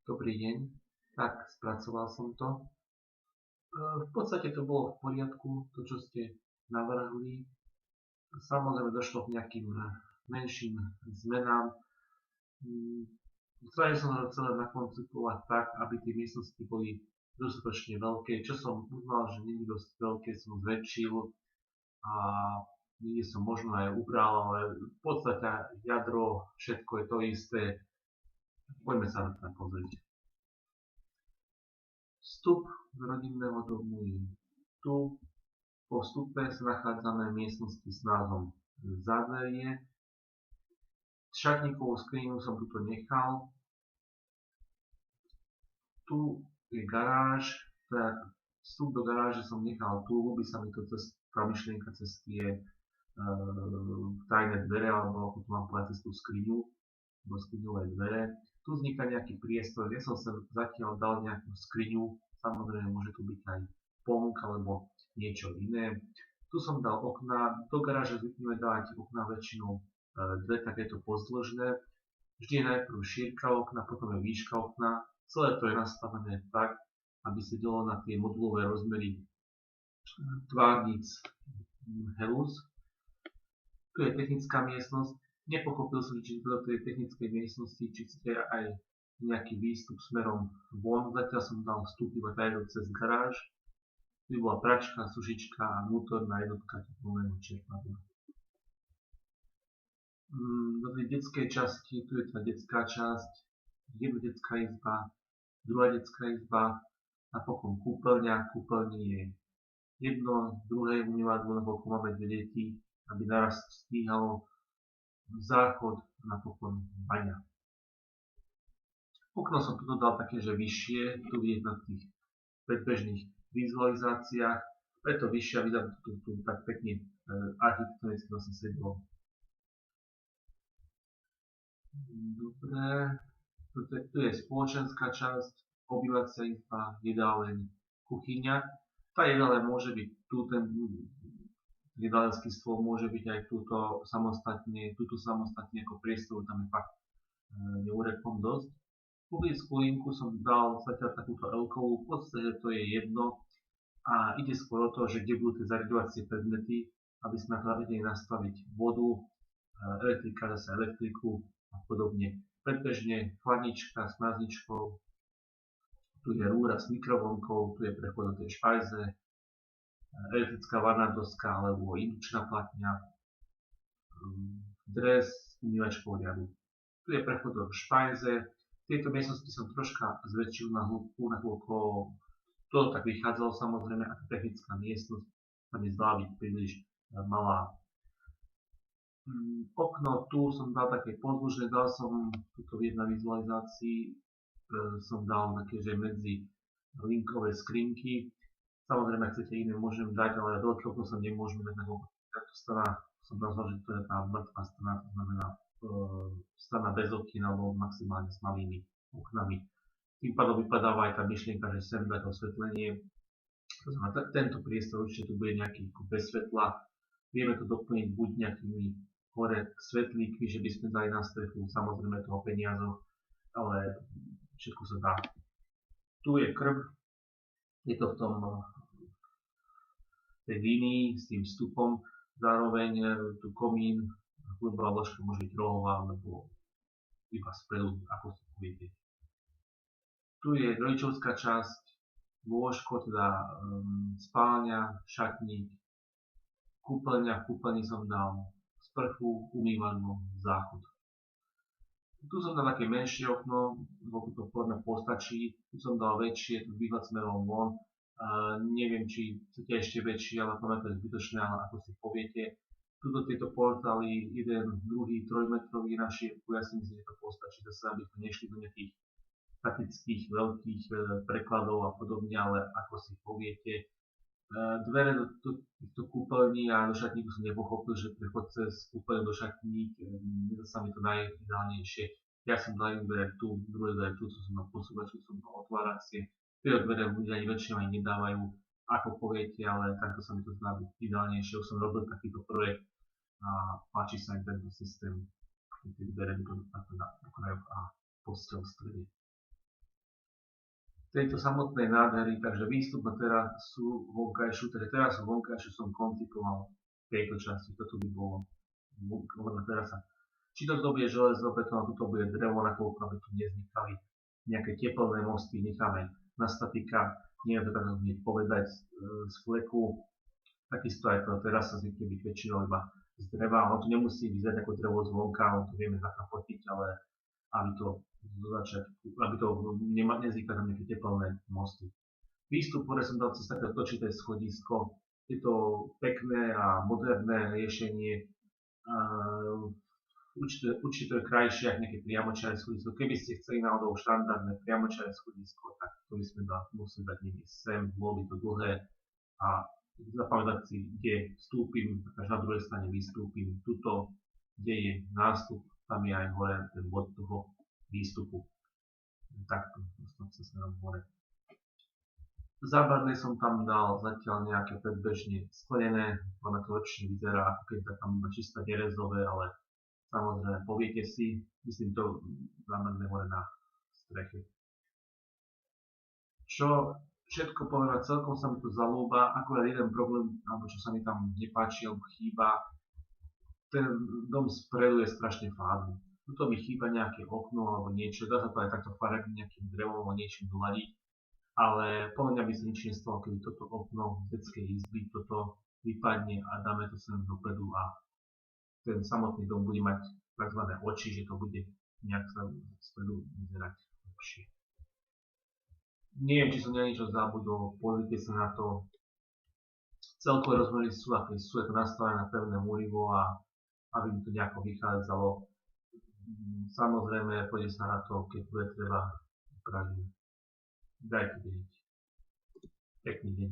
Dobrý deň, tak spracoval som to. V podstate to bolo v poriadku, to čo ste navrhli. Samozrejme došlo k nejakým menším zmenám. Snažil som sa celé nakoncipovať tak, aby tie miestnosti boli dostatočne veľké. Čo som uznal, že nie je dosť veľké, som zväčšil a niekde som možno aj ubral, ale v podstate jadro, všetko je to isté. Poďme sa na to pozrieť. Vstup z rodinného domu je tu. Po vstupe sa nachádzame v miestnosti s názvom Zádverie. Šatníkovú skriňu som tuto nechal. Tu je garáž, teda vstup do garáže som nechal tu, ľúbi sa mi to tá myšlienka cez tie tajné dvere, alebo ako tu mám povedať, cez tú skriňu, alebo skriňové dvere. Tu vzniká nejaký priestor, ja som sem zatiaľ dal nejakú skriňu, samozrejme môže tu byť aj ponk alebo niečo iné. Tu som dal okná, do garáže zvykneme dávať okná väčšinou dve takéto pozdĺžné. Vždy je najprv šírka okna, potom je výška okna. Celé to je nastavené tak, aby sedelo na tie modulové rozmery tvárnic Helus. Tu je technická miestnosť. Nepochopil som, či do tej technickej miestnosti, či chcete aj nejaký výstup smerom von. Zatiaľ som dal vstup iba tajdo cez garáž. Tu bola pračka, sušička a vnútorná jednotka teplného čerpadla. Do tej detskej časti, tu je tá detská časť, jedna detská izba, druhá detská izba, napokon kúpeľňa. Kúpeľni je jedno, druhé umývadlo, lebo máme dve deti, aby naraz stíhalo záchod a napokon baňa. Okno som tu dal také, že vyššie, tu vidieť na tých predbežných vizualizáciách, preto vyššie, aby tam tu tak pekne architektonicky vlastne sedlo. Dobre, tu je spoločenská časť, obývacia izba, jedáleň, kuchyňa. Tá jedáleň môže byť tu, ten jedálenský stôl môže byť aj túto samostatne ako priestor, tam je fakt neurekom dosť. Kuchyňskú linku som dal zatiaľ takúto L-kovú, v podstate to je jedno a ide skôr o to, že kde budú tie zariaďovacie predmety, aby sme vedeli nastaviť vodu, elektrika, zase elektriku a podobne. Predbežne chladnička s mrazničkou, tu je rúra s mikrovlnkou, tu je prechod do tej špajze, elektrická varná doska alebo indukčná platňa, dres s umývačkou riadu. Tu je prechod do špajze. V tejto miestnosti som troška zväčšil na hĺbku, nakoľko to tak vychádzalo samozrejme, ako technická miestnosť sa mi zdala byť príliš malá. Okno tu som dal také pozdĺžne, dal som tuto v jednej vizualizácii, som dal také, že medzi linkové skrinky. Samozrejme, ak chcete iné, môžem dať, ale veľké okno sa nemôžeme dať, lebo táto strana som nazval, že to je tá mŕtvá strana, to znamená strana bez okien alebo maximálne s malými oknami. Tým pádom vypadáva aj tá myšlienka, že sem dať osvetlenie. To znamená, tento priestor určite tu bude nejaký bez svetla. Vieme to doplniť buď nejakými hore svetlíkmi, že by sme dali na strechu, samozrejme to o peniazoch, ale všetko sa dá. Tu je krb, je to v tej línii s tým vstupom, zároveň tu komín, hudbová ložka môže byť rohová, alebo iba spredu, ako si poviete. Tu je rodičovská časť, lôžko, teda spálňa, šatník, kúpeľňa, v kúpeľni som dal sprchu, umývadlo, záchod. Tu som dal také menšie okno, lebo to podľa postačí. Tu som dal väčšie, tu výhľad smerom von. Neviem, či chcete ešte väčšie, ale podľa to je zbytočné, ale ako si poviete. Tuto tieto portály, jeden, druhý, trojmetrový na šírku, ja si myslím, že to postačí, zase aby sme nešli do nejakých statických veľkých prekladov a podobne, ale ako si poviete. Dvere do týchto kúpeľní a do šatníku som nepochopil, že prechod cez kúpeľ do šatník, nedá sa mi to najideálnejšie. Ja som dal jednu dvere tu, druhé dvere tu, som mal posúvačku, som mal otváracie. Tieto dvere ľudia ani väčšinou ani nedávajú, ako poviete, ale takto sa mi to zdá byť ideálnejšie. Už som robil takýto projekt a páči sa mi tento systém, tie dvere na okrajoch a posteľ v strede. tejto samotnej nádhery, takže výstup na terasu vonkajšiu, takže terasu vonkajšiu som koncipoval v tejto časti, toto by bolo terasa. Či to bude železobeton, tuto bude drevo, nakoľko aby tu nevznikali nejaké teplné mosty, necháme na statika, neviem to tak hneď povedať z fleku, takisto aj tá terasa zvykne byť väčšinou iba z dreva, ono to nemusí vyzerať ako drevo zvonka, ono to vieme zafotiť, ale aby to do začiatku, aby to nezvykali tam nejaké teplné mosty. Výstup, ktoré som dal cez také točité schodisko, je to pekné a moderné riešenie. Určite to je krajšie ako nejaké priamočiare schodisko. Keby ste chceli náhodou štandardné priamočiare schodisko, tak to by sme museli dať niekde sem, bolo by to dlhé a zapamätať si, kde vstúpim, až na druhej strane vystúpim. Tuto, kde je nástup, tam je aj hore ten bod toho výstupu. Takto, dostať sa smerom hore. Zábradlie som tam dal zatiaľ nejaké predbežne sklenené, ono to lepšie vyzerá, ako keď tam iba čistá nerezové, ale samozrejme poviete si, myslím to zábradlie hore na streche. Čo všetko povedať, celkom sa mi to zalúba, akurát jeden problém, alebo čo sa mi tam nepáči, alebo chýba, ten dom spredu je strašne fádny. Tuto mi chýba nejaké okno alebo niečo, dá sa to aj takto farebným nejakým drevom alebo niečím doladiť, ale podľa mňa by sa nič nestalo, keby toto okno z detskej izby toto vypadne a dáme to sem dopredu a ten samotný dom bude mať tzv. Oči, že to bude nejak sa spredu vyzerať lepšie. Neviem, či som na niečo zabudol, pozrite sa na to. Celkové rozmery sú, aké sú, je to nastavené na pevné múrivo a aby mi to nejako vychádzalo. Samozrejme, poďte sa na to, keď bude treba upraviť. Dajte vedieť. Pekný deň.